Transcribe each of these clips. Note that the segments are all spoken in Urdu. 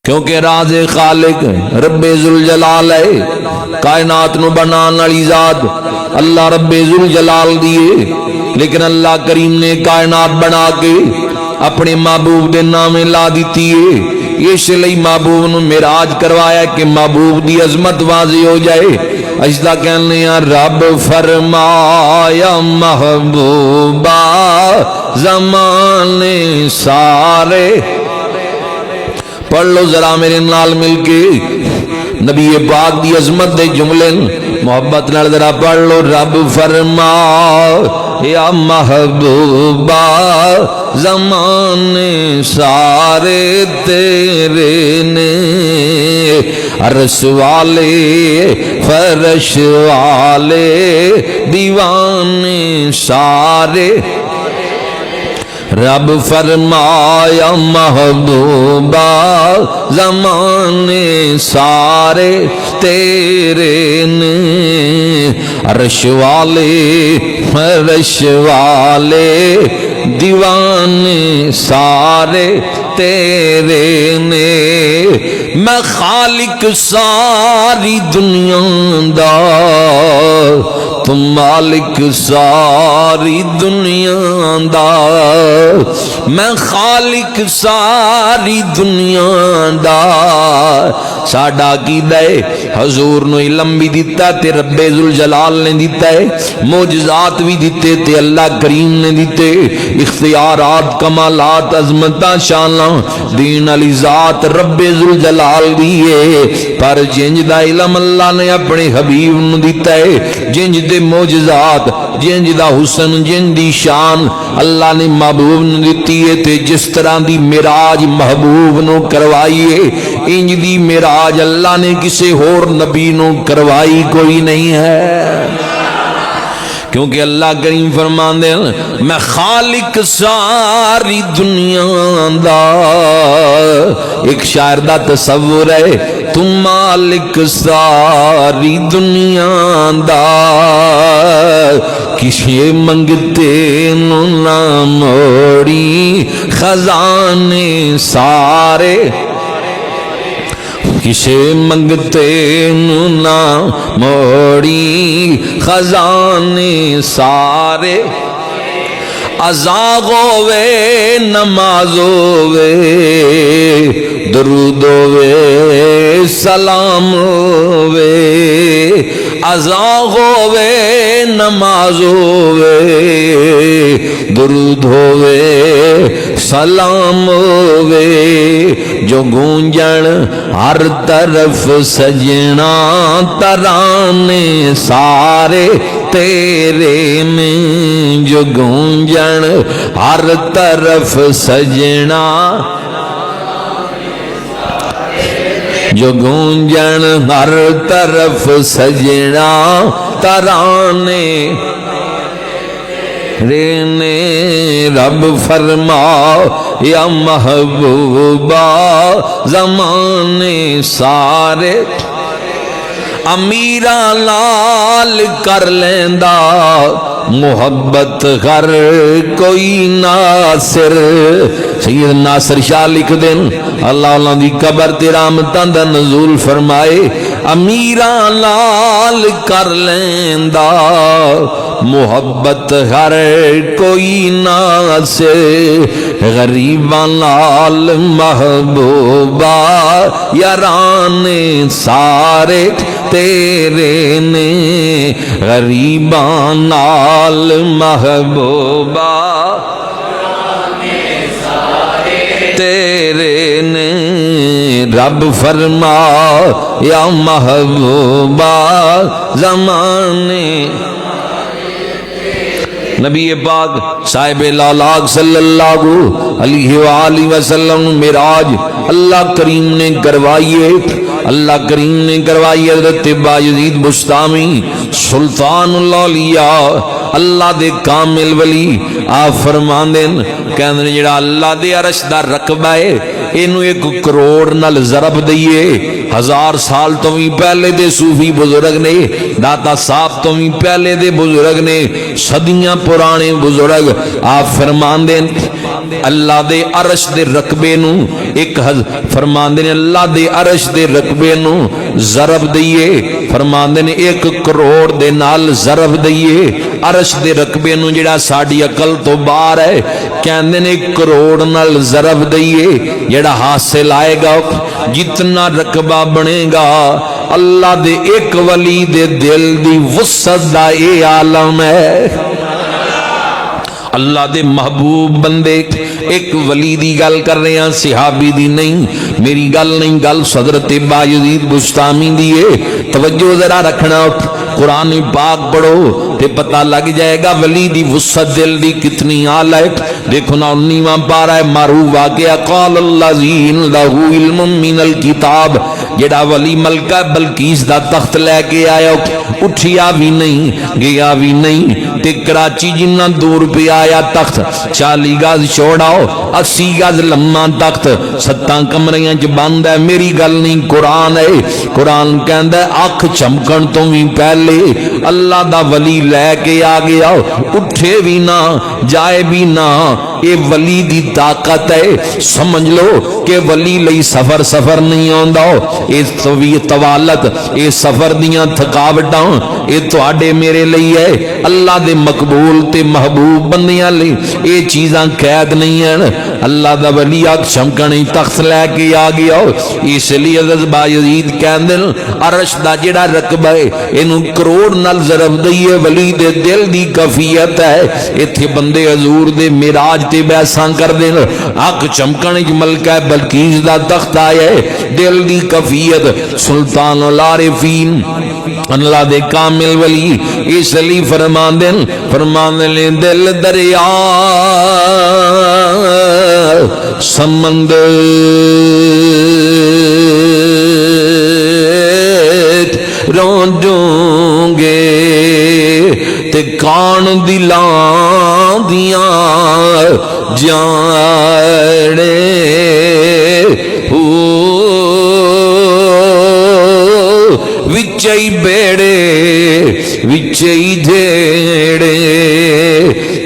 کیونکہ راز خالق رب ذوالجلال ہے، کائنات نو بنان والی ذات اللہ رب ذوالجلال دیے، لیکن اللہ کریم نے کائنات بنا کے اپنے محبوب دے نام لا دیتی ہے، اس لیے محبوب نو معراج کروایا کہ محبوب دی عظمت واضح ہو جائے۔ اجدا کہنے ہیں رب فرمایا محبوبہ زمانے سارے، پڑھ لو ذرا میرے نال مل کے نبی پاک دی عظمت دے جملے محبت نال ذرا پڑھ لو۔ رب فرمایا محبوبہ زمانے سارے تیرے نے، عرش والے فرش والے دیوانے سارے، رب فرمایا محبوبہ زمانے سارے تیرے نے، عرش والے فرش والے دیوانے سارے تیرے نے، میں خالق ساری دنیا دا، تم مالک ساری دنیا دا، میں خالق ساری دنیا دا۔ ساڈا عقیدہ ہے حضور نو علم بھی دیتا تے رب ذوالجلال نے دیتا ہے، معجزات بھی دیتے تے اللہ کریم نے دیتے، اختیارات کمالات عظمتاں شاناں دین علی ذات رب ذوالجلال دیے، پر جنج دا علم اللہ نے اپنے حبیب نو دیتا ہے، جنج دے معجزات، جنج دا حسن، جنج دی شان اللہ نے محبوب نو دیتی ہے، تے جس طرح دی معراج محبوب نو کروائی ہے، انج دی معراج اللہ نے کسی اور نبی نو کروائی کوئی نہیں ہے، کیونکہ اللہ کریم فرماندے ہیں میں خالق ساری دنیا دا۔ ایک شاعر دا تصور ہے تم مالک ساری دنیا دا، کسی منگتے نو نہ موڑی خزانے سارے، کسے منگتے نو نہ موڑی خزانے سارے، ازاغ ہوئے نماز ہوئے درود ہوئے سلام ہوئے، ازاغ ہوئے نماز ہوئے درود ہوئے سلام ہوئے، جو گونجن ہر طرف سجنا ترانے سارے تیرے میں، جو گونجن ہر طرف سجنا، جو گونجن ہر طرف سجنا ترانے رینے، رب فرما یا محبوبہ زمانے سارے، امیرہ لال کر لیندا محبت ہر کوئی ناصر، سید ناصر شاہ لکھ دین اللہ اللہ دی قبر تے رحمتاں دا نزول فرمائے، امیرہ لال کر لیندا محبت ہر کوئی ناصر، غریباں نال محبوبہ یارانے سارے تیرے نے، غریباں نال محبوبہ تیرے نے، رب فرما یا محبوبہ زمانے، نبی پاک صاحب لالاغ صلی اللہ علیہ وآلہ وسلم معراج اللہ کریم نے کروائیے، اللہ کریم نے کروائی حضرت بایزید بستامی سلطان الاولیاء اللہ دے کامل ولی، آپ فرماندیں کہندے جڑا اللہ دے عرش دا رقبہ ہے اینو 1 کروڑ نال ضرب دئیے 1000 سال تو بھی پہلے دے صوفی بزرگ نے، داتا صاحب تو بھی پہلے دے بزرگ نے، صدیاں پرانے بزرگ. آپ فرماندے اللہ دے عرش دے رقبے نو ایک فرماندے نے اللہ دے عرش دے رقبے نو ضرب دئیے، فرماندے نے 1 کروڑ دے نال ضرب دئیے عرش دے رقبے نو جڑا ساڈی عقل تو باہر ہے. کہندے نے 1 کروڑ نال ضرب دئیے جڑا حاصل آئے گا جتنا رقبہ بنے گا اللہ دے ایک ولی دے دل دی وسعت دا اے عالم ہے. اللہ دے محبوب بندے ایک ولی دی گل کر رہے ہیں، صحابی دی نہیں، میری گل نہیں، گل حضرت بایزید بستامی دی ہے. توجہ ذرا رکھنا، قرآن پاک پڑھو تے پتہ لگ جائے گا ولی دی وسعت دل دی کتنی اعلی ہے. دیکھو نا 19واں پارہ ہے، معروف واقعہ، قال الذین لہ علم من الکتاب، جڑا ولی ملکہ بلقیس دا تخت لے کے آیا اٹھیا بھی نہیں گیا بھی نہیں تے کراچی جنہ دور پہ آیا تخت 40 گز چوڑاؤ 80 گز لمبا تخت 7 کمریاں چ بند ہے. میری گل نہیں، قرآن ہے. قرآن کہندا ہے اکھ چمکن تو بھی پہلے اللہ دا ولی لے کے آ گیا، اٹھے بھی نہ جائے بھی نہ. اے ولی دی طاقت ہے. سمجھ لو کہ ولی لئی سفر نہیں آندا، اے طوالت اے سفر دیاں تھکاوٹاں اے تواڈے میرے لئی ہے. اللہ دے مقبول تے محبوب بندیاں لئی اے چیزاں قید نہیں ہیں. اللہ دا ولی اک چمکنے تخت لے کے آ گیا. اس لیے حضرت بایزید کہندے عرش دا جڑا رقبہ ہے اینو کروڑ نال ضرب دئیے ولی دے دل دی کیفیت ہے. ایتھے بندے حضور دے معراج تے بیساں کر دین، اک چمکنے وچ ملکہ بلقیس دا تخت آیا ہے. دل دی کیفیت سلطان العارفین اللہ دے کامل ولی اس لیے فرماندے دل دریا سمندر رونجوں گے تے کان دلاں دیاں جاڑے وچئی بیڑے وچئی جھیڑے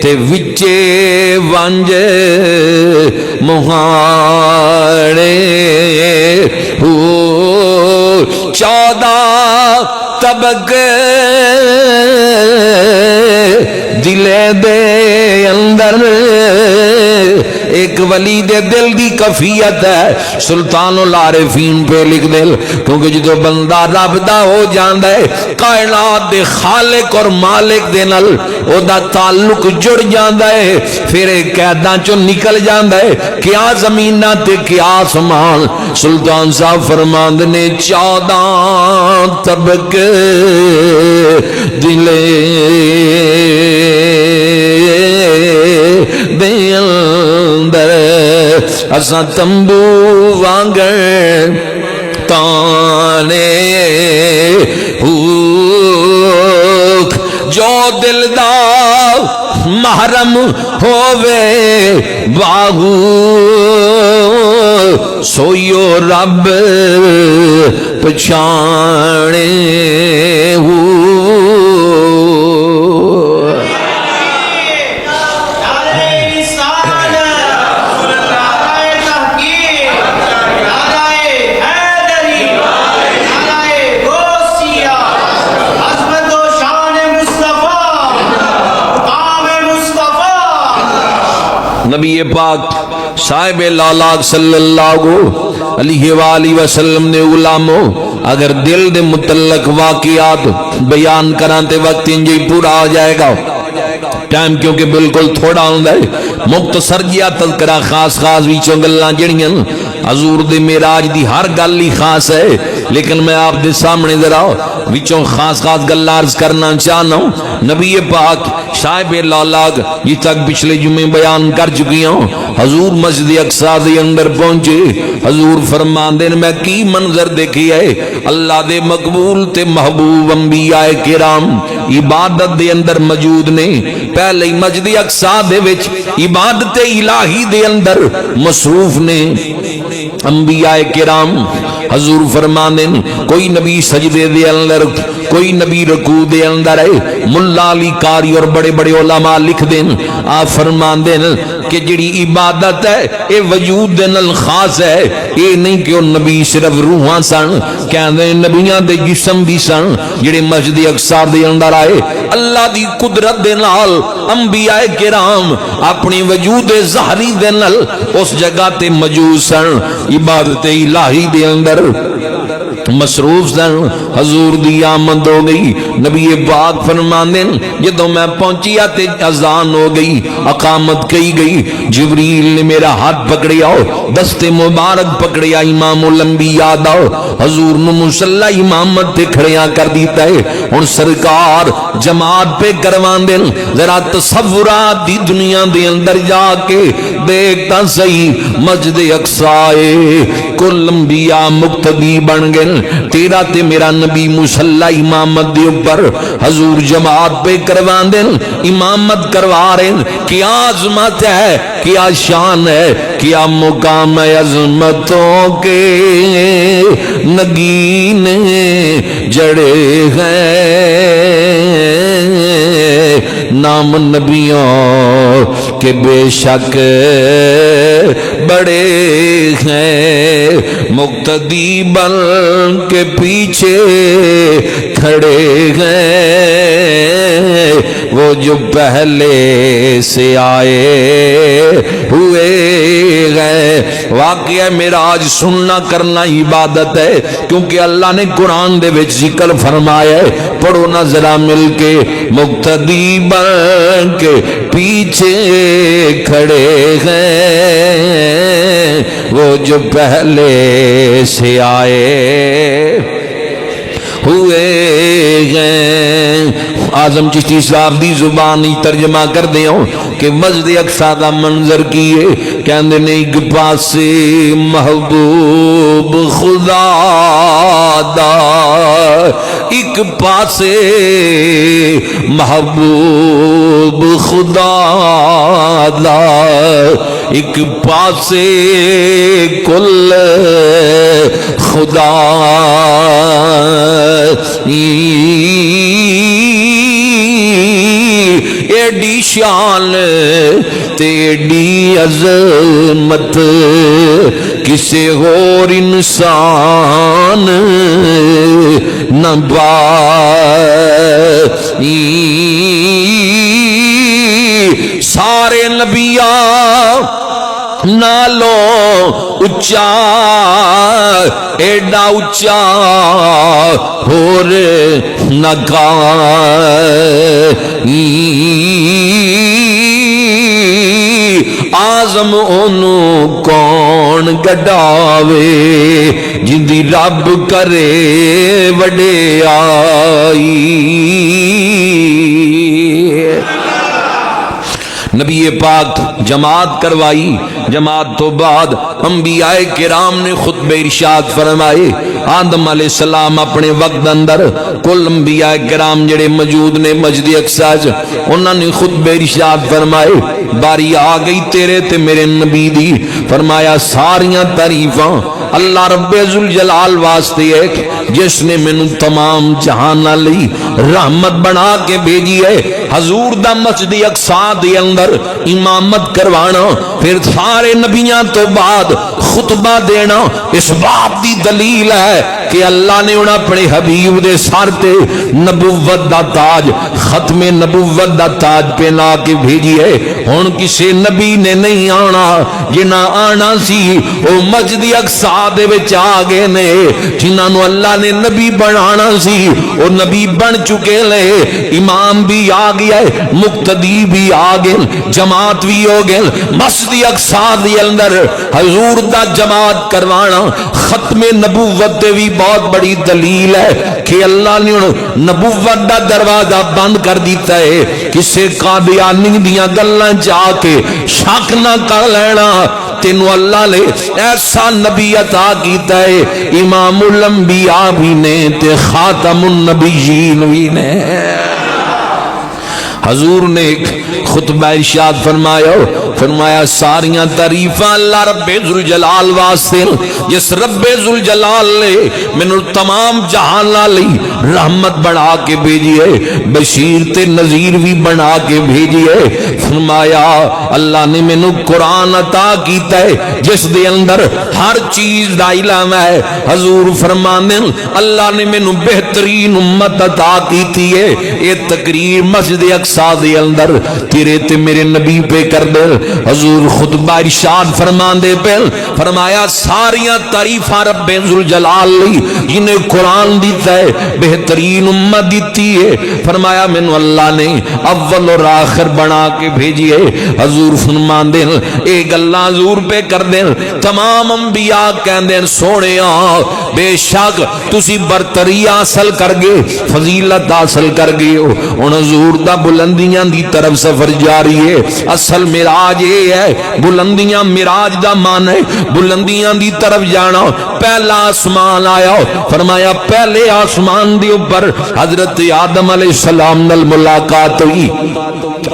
تے وچے ونج مہاڑے 14 طبقے دلے دے اندر ایک ولی دے دل دی کفیت ہے. سلطان العارفین پہ لکھ دے کیونکہ جدو بندہ رب دا ہو جاندا ہے کائنات دے خالق اور مالک دے نال او دا تعلق جڑ جاندا ہے، پھر قیداں چوں نکل جاندا ہے. کیا زمیناں تے کیا آسمان. سلطان صاحب فرماندے نے 14 طبقے دلے دے اندر اساں تمبو وانگر تانے جو دل دا محرم ہووے باہو سوئیو رب پچھانے نبی پاک صاحب لالاک صلی اللہ علیہ وآلہ وسلم نے علماء اگر دل دے متعلق واقعات بیان کرانتے وقت انجی پورا آ جائے گا. ٹائم کیونکہ بالکل تھوڑا ہوندہ ہے، مختصر جیا تذکرہ خاص ویچوں گلنا جڑیاں حضور دے معراج دی ہر گل ہی خاص ہے، لیکن میں آپ دے سامنے ذرا وچوں خاص گل عرض کرنا چاہنا ہوں. نبی پاک صاحب لالاک جی تک پچھلے جمعے بیان کر چکی ہوں. حضور مسجد اقصی دے اندر پہنچے، حضور فرماندے نے میں کی منظر دیکھی ہے. اللہ دے مقبول تے محبوب انبیاء کرام عبادت دے اندر موجود نے. پہلے مسجد اقصی دے وچ عبادت الہی دے اندر مصروف نے. انبیاء کرام حضور فرماندے کوئی نبی سجدے دے اندر کوئی نبی رکوع دے اندر ہے ملا علی قاری اور بڑے بڑے علماء لکھ دیں آپ فرماندے کہ جڑی عبادت ہے اے وجود دے نال خاص ہے اے نہیں کہ وہ نبی صرف روحاں سن کہندے نبیاں دے جسم بھی سن جڑے مسجد اقصی دے اندر آئے اللہ دی قدرت دے نال انبیاء کرام اپنی وجود ظاہری دے نال اس جگہ تے موجود سن عبادت الہی دے اندر مصروف سن حضور دی آمد ہو گئی نبی پاک فرماندے جدوں میں پہنچیا تے اذان ہو گئی اقامت کہی گئی جبریل نے میرا ہاتھ پکڑیا دست مبارک پکڑیا امام الانبیاء دا حضور نے مصلی امامت تے کھڑیاں کر دیتا ہے ہن سرکار جماعت پہ کروان دے ذرا تصورات دی دنیا دے اندر جا کے دیکھتا صحیح مسجد اقصی کل انبیاء مقتدی بن گئے تیرا تے میرا نبی مصلی امامت دے اوپر حضور جماعت پہ کروان دے امامت کروا رہے کیا عظمت ہے کیا شان ہے کیا مقام عظمتوں کے نگین جڑے ہیں نام نبیوں کے بے شک بڑے ہیں مقتدی بن کے پیچھے کھڑے ہیں وہ جو پہلے سے آئے ہوئے گئے واقعہ معراج سننا کرنا عبادت ہے کیونکہ اللہ نے قرآن دے وچ ذکر فرمایا ہے پڑھو نا ذرا مل کے مقتدی بن کے پیچھے کھڑے ہیں وہ جو پہلے سے آئے ہوئے ہیں اعظم چشتی صاحب دی زبانی ترجمہ کر دے ہوں کہ مسجد اقصی دا منظر کیے کہندے نے ایک پاسے محبوب خدا دا ایک پاسے محبوب خدا دا ایک پاسے کل خدا ایڈی شان تیڈی عظمت کسے اور انسان نہ پائی سارے نبیاں نالو اچا ایڈا اچا ہور نکائی آزم انہوں کون گڈاوے جندی رب کرے وڈے آئی نبی پاک جماعت کروائی جماعت تو بعد انبیاء کرام نے خطبہ ارشاد فرمائے آدم علیہ السلام اپنے وقت اندر کل انبیاء کرام جڑے موجود نے مسجد اقصی انہوں نے خطبہ ارشاد فرمائے باری آ گئی تیرے تے میرے نبی دی فرمایا ساریاں تعریفاں اللہ رب ذوالجلال واسطے ایک جس نے میں تمام جہان لی رحمت بنا کے بھیجی ہے حضور دا مسجد اقصی دے اندر امامت کروانا پھر سارے نبیاں تو بعد خطبہ دینا اس بات دی دلیل ہے کہ اللہ نے انہاں اپنے حبیب دے سر تے نبوت دا تاج ختم نبوت دا تاج پہنا کے بھیجی ہے ہن کسی نبی نے نہیں آنا جنہاں آنا سی او مسجد اقصی دے وچ آ گئے نے جنہاں نو اللہ نے نبی بنانا سی او نبی بن چکے لے امام بھی آ گیا ہے مقتدی بھی آ گئے جماعت بھی ہو گئے مسجد اقصی دے اندر حضور دا جماعت کروانا ختم نبوت دے بھی بہت بڑی دلیل ہے کہ اللہ نے نبوت دا دروازہ بند کر دیتا ہے کسے قادیانی دیاں گلاں جا کے شک نہ کر لینا تینو اللہ نے ایسا نبی عطا کیتا ہے امام الانبیاء بھی نے تے خاتم النبیین بھی نے حضور نے خطبہ ارشاد فرمایا ساریاں تعریفاں اللہ رب ذوالجلال واسطے جس رب ذوالجلال نے مینوں تمام جہان لی رحمت بنا کے بھیجی ہے، بشیر تے نذیر بھی بنا کے بھیجی ہے۔ فرمایا اللہ نے مینوں قرآن عطا کیتا ہے جس دے اندر ہر چیز دا علم ہے۔ حضور فرماندے اللہ نے مینوں بہترین امت عطا کیتی ہے، یہ تقریر مسجد اقصی دے اندر تیرے تے میرے نبی پہ کر دے۔ حضور خطبہ ارشاد فرماندے پہ فرمایا ساریاں تعریفاں رب ذوالجلال لی جنہیں قرآن دیتا ہے، بہترین امت دیتی ہے۔ فرمایا مینوں اللہ نے اول اور آخر بنا کے بھیجی ہے۔ حضور فرماندے اے گلاں حضور پہ کر دیں، تمام انبیاء کہندے سونےا بے شک تسی برتری حاصل کر گئے، فضیلت حاصل کر گئے ہو۔ ہن حضور دا بلندیاں دی طرف سفر جاری ہے۔ اصل معراج یہ ہے، بلندیاں معراج دا مان ہے بلندیاں دی طرف جانا۔ پہلا آسمان آیا، فرمایا پہلے آسمان دے اوپر حضرت آدم علیہ السلام نال ملاقات ہوئی۔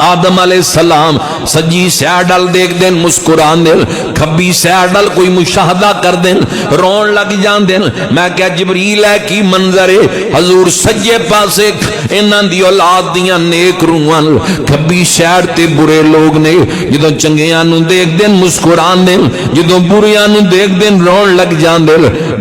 آدم علیہ السلام سجی سیڈل دیکھ دیں مسکران دیں، کھبی سیڈل کوئی مشاہدہ کر دیں رون لگ جان دیں۔ میں کیا جبریل ہے کی منظر ہے؟ حضور سجے پاسے انہاں دی اولاد دیاں نیک روحاں، کھبی سیڈ تے برے لوگ نے، جدوں چنگیاں نو دیکھ دیں مسکران دیں، جدوں بریاں نو دیکھ دیں رون لگ جان دیں۔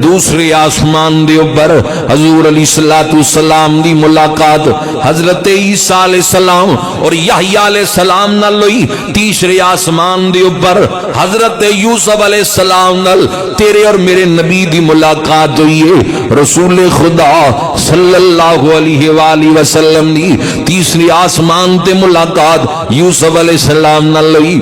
دوسرے آسمان دے اوپر حضور علیہ السلام دی ملاقات حضرت عیسیٰ علیہ السلام اور یحییٰ علیہ السلام نال ہوئی۔ تیسرے آسمان دے اوپر حضرت یوسف علیہ السلام نال تیرے اور میرے نبی دی ملاقات ہوئی ہے۔ رسول خدا صلی اللہ علیہ وآلہ وسلم دی تیسری آسمان تے ملاقات یوسف علیہ السلام نال ہوئی۔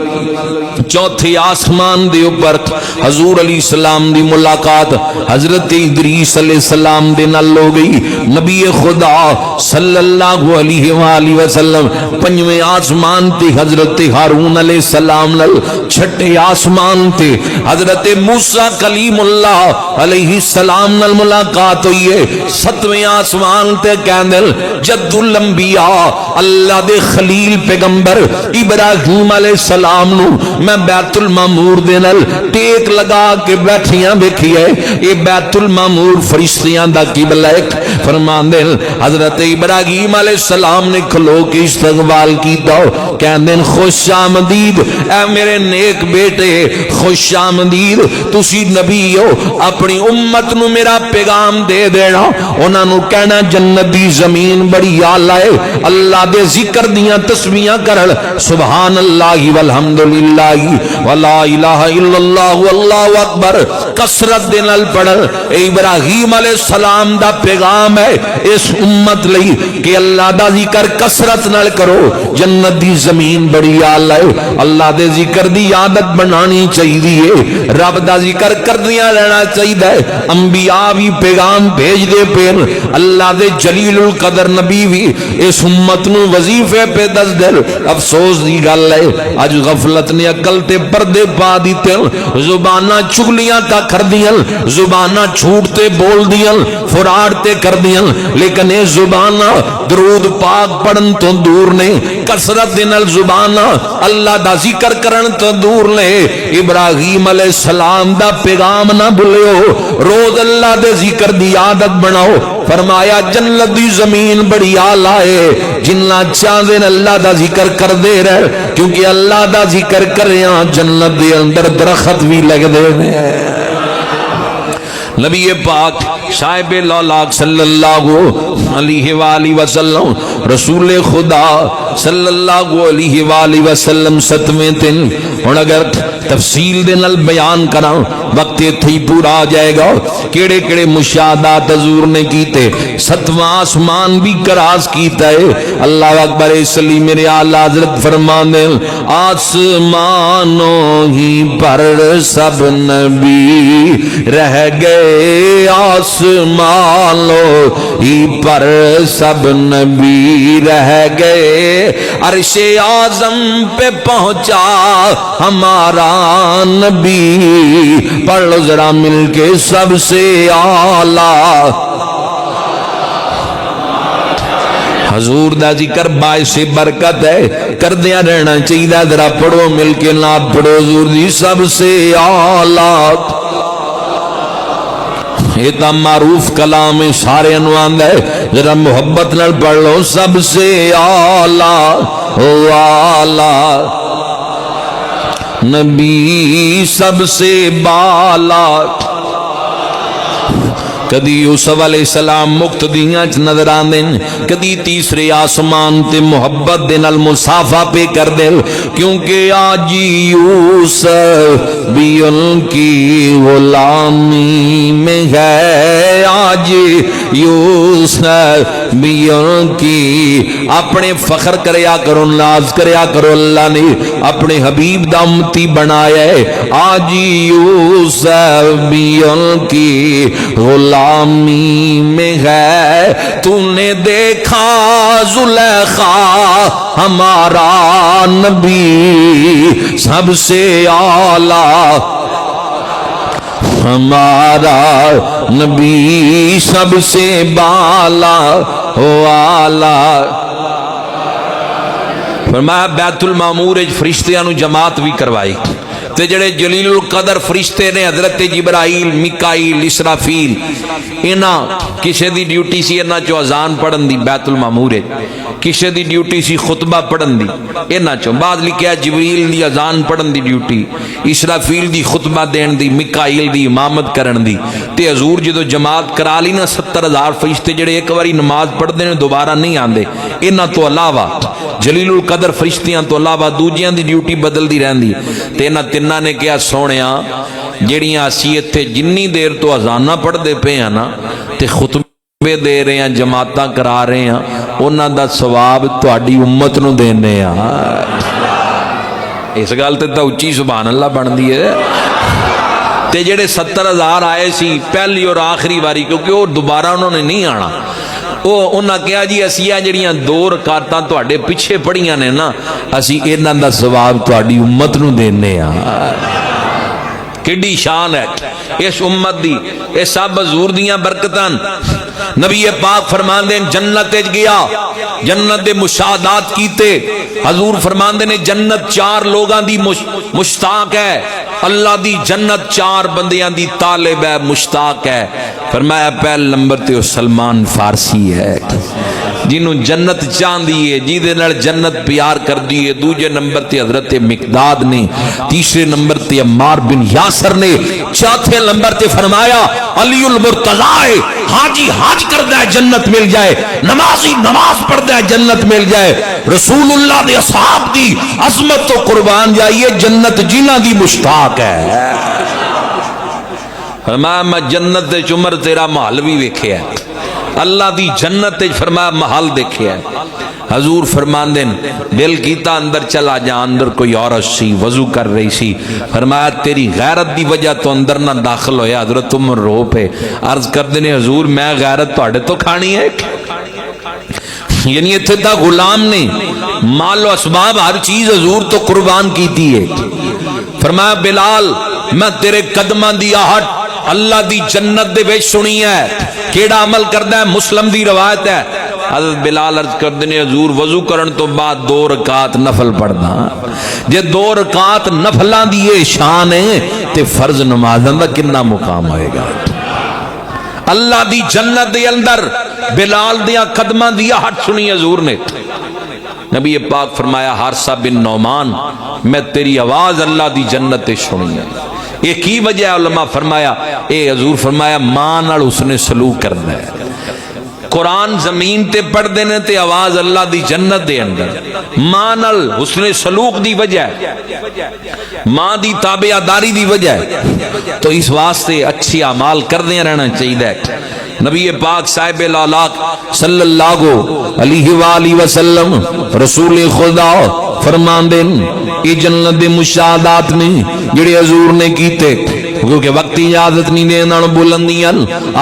چوتھے آسمان دے اوپر حضور علیہ السلام دی ملاقات حضرت ادریس علیہ السلام دے نال ہو گئی۔ نبی خدا صلی اللہ علیہ وآلہ وسلم پنجویں آسمان تے حضرت ہارون علیہ السلام نال، چھٹے آسمان تے حضرت موسیٰ کلیم اللہ علیہ السلام نال ملاقات ہوئی ہے۔ ستویں آسمان تے کہندے جد الانبیاء اللہ دے خلیل پیغمبر ابراہیم علیہ السلام نو میں بیت المعمور دے نال ٹیک لگا کے بیٹھیاں ویکھی ہے۔ اے بیت المعمور فرشتیاں دا قبلہ ہے۔ فرماندے حضرت ابراہیم علیہ السلام نے کھلو کے استقبال کیتا، کہندے خوش آمدید اے میرے نیک بیٹے، خوش آمدید، تسی نبی ہو، اپنی امت نو میرا پیغام دے دینا، انہاں نو کہنا جنت دی زمین بڑی اعلی ہے، اللہ دے ذکر دیاں تسبیحاں کرن، سبحان اللہ والحمدللہ ولا الہ الا اللہ واللہ اکبر کثرت دے نال پڑھن۔ ابراہیم علیہ السلام دا پیغام ہے اس امت لئی کہ اللہ دا ذکر کثرت نال کرو، جنت دی زمین بڑی اعلی ہے، اللہ دے ذکر دی عادت بنانی چاہیے، رب دا ذکر کردیاں رہنا چاہیے۔ انبیاء بھی پیغام بھیج دے پیر، اللہ دے جلیل القدر نبی بھی اس امت نو وظیفے پہ دس دل۔ افسوس دی گل ہے اج غفلت نے عقل تے پردے پا دیتے، زباناں چگلیاں تا کر دیاں، زباناں جھوٹ تے بول دیاں، فراڈ تے کر دیاں، لیکن اے زباناں درود پاک پڑھن تو دور نے، کثرت دے نال زباناں اللہ دا ذکر کرن تو دور نے۔ ابراہیم علیہ السلام دا پیغام نہ بھولیو، روز اللہ دے ذکر دی عادت بناؤ۔ فرمایا جنت دی زمین بڑی اعلی ہے، جنہ چاہدے اللہ دا ذکر کر دے رہے، کیونکہ اللہ دا ذکر کریاں جنت دے اندر درخت بھی لگ دے ہیں۔ نبی پاک صاحب لالاک صلی اللہ علیہ وآلہ وسلم رسول خدا صلی اللہ علیہ وآلہ وسلم ستویں دن، اور اگر تفصیل دے نال بیان کراں وقت تھی پورا آ جائے گا، کیڑے کیڑے مشاہدات حضور نے کیتے، ستواں آسمان بھی کراس کیتا ہے۔ اللہ اکبر، اس لیے میرے اعلی حضرت فرمانے آسمانوں ہی پر سب نبی رہ گئے، آسمانوں ہی پر سب نبی رہ گئے، عرش اعظم پہ پہنچا ہمارا نبی، پڑھ لو ذرا مل کے سب سے اعلیٰ حضور دا ذکر باعث برکت ہے، کردیا رہنا چاہیے. ذرا پڑھو مل کے نعت پڑھو حضور دی سب سے اعلیٰ. یہ تو معروف کلام ہے، سارے انوان ہے، ذرا محبت نال پڑھ لو. سب سے اعلیٰ اعلیٰ نبی سب سے بالا. کدی یوسف علیہ السلام مقتدیاں چ نظر آندے، کدی تیسرے آسمان تے محبت دے نال مسافہ پہ کر دے، کیونکہ آج یوسف بھی ان کی غلامی میں ہے. آج یوسف بھی ان کی. اپنے فخر کریا کرو، ناز کریا کرو، اللہ نے اپنے حبیب دا امتی بنایا ہے. آج یوسف بھی ان کی غلامی میں ہے. تو نے دیکھا زلیخا ہمارا نبی سب سے اعلیٰ، ہمارا نبی سب سے بالا ہو اعلیٰ. فرمایا بیت المعمور فرشتیاں نو جماعت بھی کروائی، تے جڑے جلیل القدر فرشتے نے حضرت جبرائیل، میکائیل، اسرافیل، انہاں کسے دی ڈیوٹی سی انہاں چو اذان پڑھن دی بیت المعمور، کسے دی ڈیوٹی سی خطبہ پڑھن دی انہاں چو. بعد لکھیا جبریل دی اذان پڑھن دی ڈیوٹی، اسرافیل دی خطبہ دین دی، میکائیل دی امامت کرن دی. تے حضور جدو جماعت کرا لی نا 70,000 فرشتے جڑے ایک واری نماز پڑھ دے دوبارہ نہیں آندے، انہاں تو علاوہ جلیل القدر فرشتیاں تو علاوہ دوجیاں دی ڈیوٹی بدل دی رہن دی. تے انہاں تنہاں نے کیا سونیا جڑیاں اسی ایتھے جنی دیر تو اذاناں پڑھ دے پے ہیں نا تے خطبے دے رہے ہیں، جماعتاں کرا رہے ہیں، انہاں دا ثواب تہاڈی امت نو دینے آ. اس گل تے تاں اچھی سبحان اللہ بندی ہے. تے جڑے 70,000 آئے سی پہلی اور آخری باری، کیونکہ وہ دوبارہ انہوں نے نہیں آنا، وہ انہاں کہا جی اسی جڑیاں 2 رکعتاں تواڈے پیچھے پڑھیاں نے نا، اسی انہاں دا ثواب تہاڈی امت نو دینے آ. کیڑی شان ہے اس امت دی. اے سب حضور دیاں برکتاں. نبی پاک فرماندے جنت وچ گیا، جنت دے مشاہدات کیتے. حضور فرماندے نے جنت 4 لوگاں دی مشتاق ہے، اللہ دی جنت 4 بندیاں دی طالب ہے، مشتاق ہے. فرمایا پہل نمبر تے سلمان فارسی ہے، جنہوں جنت چاندی ہے، جیدے نال جنت پیار کر دی ہے. دوجے نمبر تے حضرت مقداد نے، تیسرے نمبر تے عمار بن یاسر نے، چوتھے نمبر تے فرمایا علی المرتضی، حاجی حج کردہ ہے جنت مل جائے، نمازی نماز پڑھتا ہے جنت مل جائے. رسول اللہ دے اصحاب دی عظمت تو قربان جائیے، جنت جنہ دی مشتاق ہے. فرمایا میں جنت دے عمر تیرا محل بھی ویکھیا ہے، اللہ دی جنت تے فرمایا محل دیکھیا ہے. حضور فرماندے دل کیتا اندر چلا جا. اندر کوئی عورت سی وضو کر رہی سی. فرمایا تیری غیرت دی وجہ تو اندر نہ داخل ہویا. حضرت عمر رو پہ عرض کر دینے حضور میں غیرت تواڈے تو کھانی ہے. یعنی اتھے دا غلام نے مال و اسباب ہر چیز حضور تو قربان کیتی ہے. فرمایا بلال میں تیرے قدماں دی آہٹ اللہ دی جنت دے وچ سنی ہے. کیڑا عمل کردا ہے؟ مسلم دی روایت ہے. حضرت بلال عرض کر دینے حضور وضو کرن تو بعد 2 رکعت نفل پڑھنا. جے 2 رکعت نفلاں دی یہ شان ہے تے فرض نمازاں دا کتنا مقام ہوئے گا. اللہ دی جنت دے اندر بلال دیا قدماں دیا ہٹ سنی حضور نے. نبی پاک فرمایا حارثہ بن نعمان میں تیری آواز اللہ دی جنت تے سنی ہے. یہ کی وجہ ہے؟ علماء فرمایا اے حضور فرمایا ماں نال اس نے سلوک کرنا ہے. قرآن زمین تے پڑھ دینے تے آواز اللہ دی جنت دے اندر. ماں نال حسن سلوک دی وجہ ہے، ماں دی تابعداری دی وجہ ہے. تو اس واسطے اچھی اعمال کردے رہنا چاہیے. نبی پاک صاحب الاولاق صلی اللہ علیہ وآلہ وسلم رسول خدا فرماندے یہ جنت دے مشاہدات نے جڑے حضور نے کیتے، کیونکہ وقت اجازت نہیں دینا بلندیاں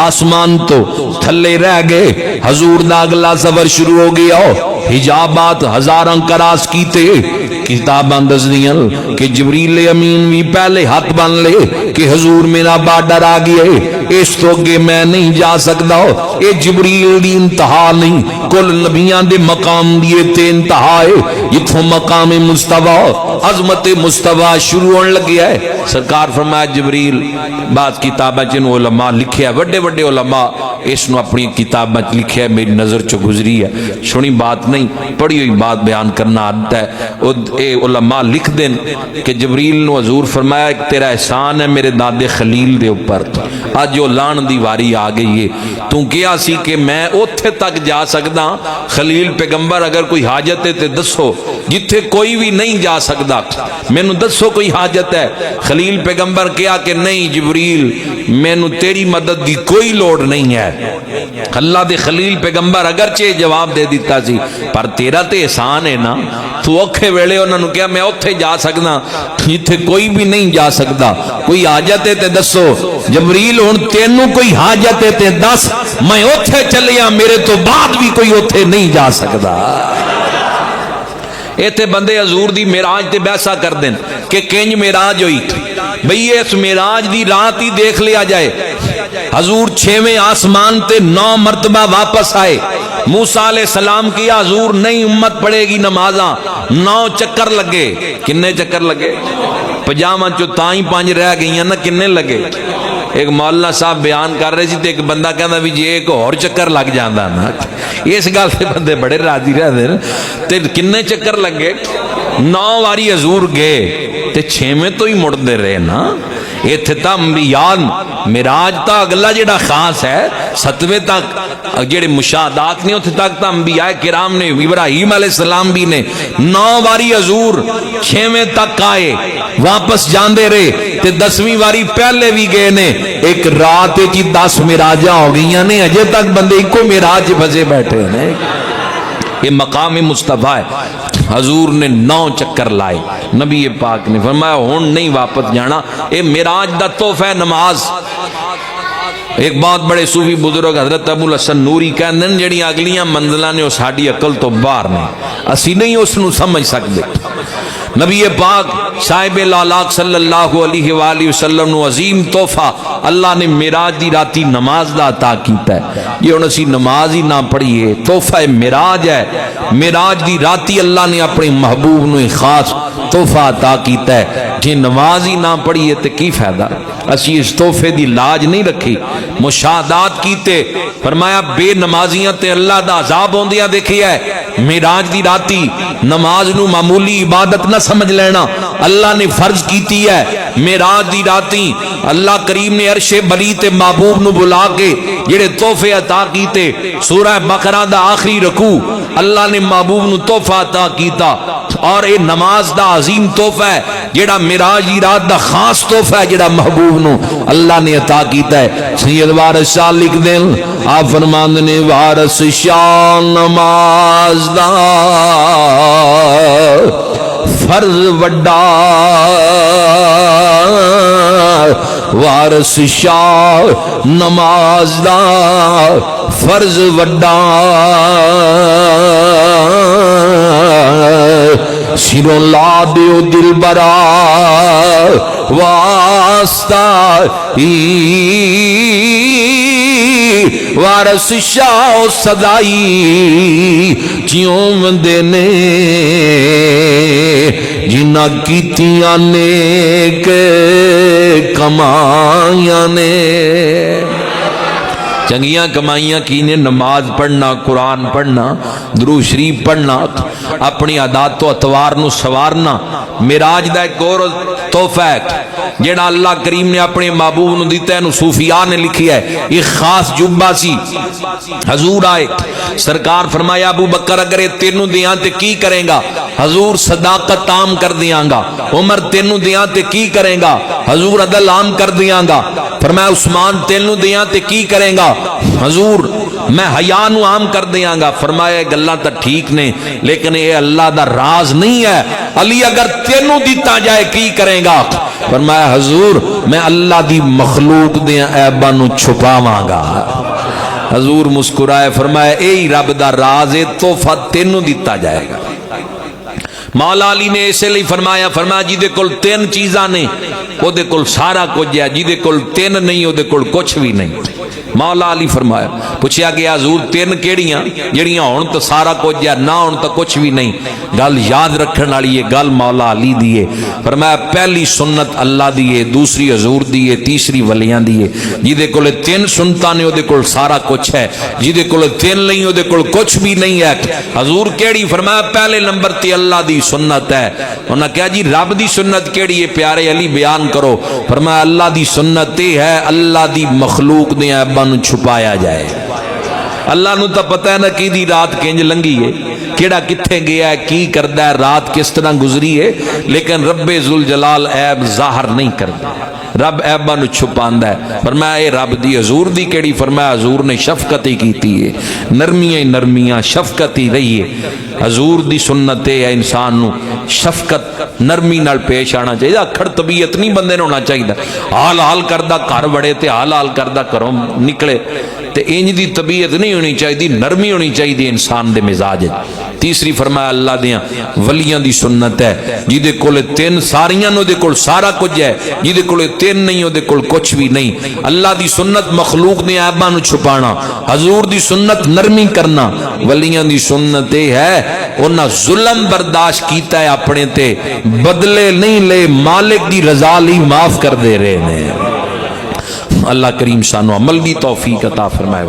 آسمان تو تھلے رہ گئے. حضور دا اگلا سفر شروع ہو گیا. حجابات ہزاراں کراس کیتے کتاباں دس دیاں کہ جبریل امین بھی پہلے ہاتھ بن لے کہ حضور میرا بارڈر آ گیا ہے، اس تو اگے میں نہیں جا سکتا، اے جبریل دی انتہا نہیں، کل نبیان دے مقام دیے تے انتہا ہے، جتھوں مقام مصطفیٰ عظمت مصطفیٰ شروع ہونے لگیا ہے۔ سرکار فرمایا جبریل بعض کتابیں جن علماء لکھے ہیں، بڑے بڑے علماء اس نو اپنی کتابیں لکھے ہے، میری نظر چو گزری ہے، سنی بات نہیں پڑھی ہوئی بات بیان کرنا عادت ہے۔ اے علماء لکھ دیں کہ جبریل نو حضور فرمایا ایک تیرا احسان ہے میرے دادے خلیل دے اوپر، آج جو لان دی واری آ گئی ہے، تو کیا سی کہ میں اوتھے تک جا سکدا، خلیل پیغمبر اگر کوئی حاجت ہے تے دسو، جتھے کوئی بھی نہیں جا سکدا میں نو دسو کوئی حاجت ہے۔ خلیل پیغمبر کیا کہ نہیں جبریل میں نو تیری مدد دی کوئی لوڑ نہیں ہے۔ اللہ دے خلیل پیغمبر اگرچہ جواب دے دیتا سی پر تیرا تے احسان ہے نا، تو اوکھے ویلے انہوں نے کہا میں اوتھے جا سکنا جتھے کوئی بھی نہیں جا سکتا، کوئی حاجت ہے تے دسو۔ جبریل ہن تینوں کوئی حاجت ہے تے دس، میں اوتھے چلیا، میرے تو بعد بھی کوئی اوتھے نہیں جا سکتا۔ ایتھے بندے حضور دی معراج تے بحثا کر دیں کہ کنج معراج ہوئی، بھئی اس معراج دی رات ہی دیکھ لیا جائے۔ حضور 6ویں آسمان تے 9 مرتبہ واپس آئے، موسیٰ علیہ السلام کیا حضور نہیں امت پڑے گی نمازاں، 9 چکر لگے، کنے چکر لگے؟ 50 چو تائیں 5 رہ گئی ہیں نا، کنے لگے؟ ایک مولانا صاحب بیان کر رہے تے ایک بندہ کہنا بھی جی ایک اور چکر لگ جاندہ نا، اس گل سے بندے بڑے راضی رہ دے تے کنے چکر لگے؟ 9 واری حضور گئے تے 6ویں تو ہی مڑ دے رہے نا۔ ایتھے تا انبیاء معراج تا اگلا جڑا خاص ہے، 7ویں تک جڑے مشاہدات نے اتھے تک تا انبیاء کرام نے، ابراہیم علیہ السلام بھی نے 9 واری حضور 6ویں تک آئے، واپس جاندے رہے تے 10ویں واری پہلے بھی گئے نے، ایک رات چی 10 معراجاں ہو گئیاں نے، اجے تک بندے کو معراج بھجے بیٹھے ہیں۔ یہ مقام مصطفیٰ ہے۔ حضور نے 9 چکر لائے، نبی پاک نے فرمایا ہون نہیں واپس جانا، اے معراج دا تحفہ ہے نماز۔ ایک بہت بڑے صوفی بزرگ حضرت ابو الحسن نوری کہندے ہیں جڑی اگلیاں منزلاں نے وہ ساڈی عقل تو باہر نے، اسی نہیں اس نو سمجھ سکتے۔ نبی پاک صاحب الالاق صلی اللہ علیہ وآلہ وسلم نو عظیم تحفہ اللہ نے معراج دی راتی نماز دا عطا کیتا ہے۔ یہ ہن اسی نماز ہی نہ پڑھیے، تحفہ معراج ہے، معراج دی راتی اللہ نے اپنے محبوب نو خاص تحفہ عطا کیتا ہے، جی نماز ہی نہ پڑھیے تے کی فائدہ؟ اسی اس تحفے دی لاج نہیں رکھی، مشاہدات کیتے، فرمایا بے نمازیاں تے اللہ دا عذاب ہوندیاں دیکھی ہے۔ معراج دی راتی نماز نو معمولی عبادت نہ سمجھ لینا، اللہ نے فرض کیتی ہے۔ معراج دی راتی اللہ کریم نے عرش بری تے محبوب نو بلا کے جڑے تحفے عطا کیتے، سورہ بقرہ دا آخری رکوع اللہ نے محبوب نو تحفہ عطا کیتا، اور اے نماز دا عظیم تحفہ ہے جڑا معراج دی رات دا خاص تحفہ ہے جڑا محبوب نو اللہ نے عطا کیتا ہے۔ سید وارث شاہ لکھ دیں، آپ فرماندے نے وارث شاہ نماز دا فرض وڈا، وارث شاہ نماز دا فرض وڈا، سروں لا دیو دل برا واسطہ وارث شاہ صدائی جیوں بندے نے جنہ کیتیاں نیک کمائیاں نے، چنگیاں کمائیاں کی نے، نماز پڑھنا، قرآن پڑھنا، درود شریف پڑھنا، اپنی عادات و اطوار نو سوارنا۔ معراج دا ایک اور تحفہ ہے جڑا اللہ کریم نے اپنے محبوب نو دیتا ہے، صوفیاء نے لکھی ہے۔ ایک خاص جبہ سی، حضور آئے، سرکار فرمایا ابو بکر اگر یہ تینوں دیاں تے کی کریں گا؟ حضور صداقت عام کر دیاں گا۔ عمر تینوں دیاں تے کی کریں گا؟ حضور عدل عام کر دیاں گا۔ فرمایا عثمان تینوں دیاں تے کی کریں گا؟ حضور میں حیا نو عام کر دیاں گا۔ فرمایا گلاں تا ٹھیک نے لیکن یہ اللہ دا راز نہیں ہے، علی اگر تینوں دیتا جائے کی کریں گا؟ فرمایا حضور میں اللہ دی مخلوق دیاں عیباں نو چھپاواں گا۔ حضور مسکرائے فرمایا اے رب دا راز ہے، تحفہ تینوں دیتا جائے گا۔ مولا علی نے اسے لئے فرمایا جی دے کل تین چیزاں نے او دے کل سارا کچھ ہے، جی دے کل تین نہیں او دے کل کچھ بھی نہیں۔ مولا علی فرمایا، پوچھیا کہ حضور تین کیڑیاں جڑیاں ہون تو سارا کچھ ہے، نہ ہون تو کچھ بھی نہیں؟ گل یاد رکھن والی ہے، گل مولا علی دی ہے۔ فرمایا پہلی سنت اللہ دی ہے، دوسری حضور دی ہے، تیسری ولیاں دی ہے۔ جی دے کل تین سنتاں نے او دے کل سارا کچھ ہے، جی دے کل تین نہیں او دے کل کچھ بھی نہیں ہے۔ حضور کیڑی؟ فرمایا پہلے نمبر تے اللہ دی سنت ہے۔ انہاں کہا جی رب دی سنت کیڑی ہے پیارے علی بیان کرو؟ فرمایا اللہ دی سنت یہ ہے اللہ دی مخلوق دے عیباں نو چھپایا جائے۔ اللہ نو تو پتہ ہے نا کی دی رات کنج لنگی ہے، کیڑا کتھے گیا ہے، کی کردہ ہے، رات کس طرح گزری ہے، لیکن رب ذوالجلال عیب ظاہر نہیں کرتا، رب عیباں نو چھپاندا ہے۔ فرمایا اے رب دی حضور دی کیڑی؟ فرمایا حضور نے شفقت ہی کیتی ہے، نرمیاں نرمیاں شفقت ہی رہی ہے۔ حضور دی سنت ہے انسان نو شفقت نرمی نال پیش آنا چاہیے، اکھڑ طبیعت نہیں بندے نے ہونا چاہیے، حال حال کردہ گھر بڑے تے حال حال کردہ گھروں نکلے تے انج دی طبیعت نہیں ہونی چاہیے، نرمی ہونی چاہیے انسان دے مزاج۔ تیسری فرمایا اللہ دیاں ولیاں دی سنت ہے، جی دے کول تین ساریاں نو دے کول سارا کچھ ہے، جی دے کول تین نہیں ہو دے کول کچھ بھی نہیں۔ اللہ دی سنت مخلوق دے عیباں نو چھپانا، حضور دی سنت نرمی کرنا، ولیاں دی سنت یہ ہے انہاں ظلم برداشت کیتا ہے اپنے تے، بدلے نہیں لے، مالک دی رضا لی معاف کر دے رہے ہیں۔ اللہ کریم سانو عمل دی توفیق عطا فرمائے۔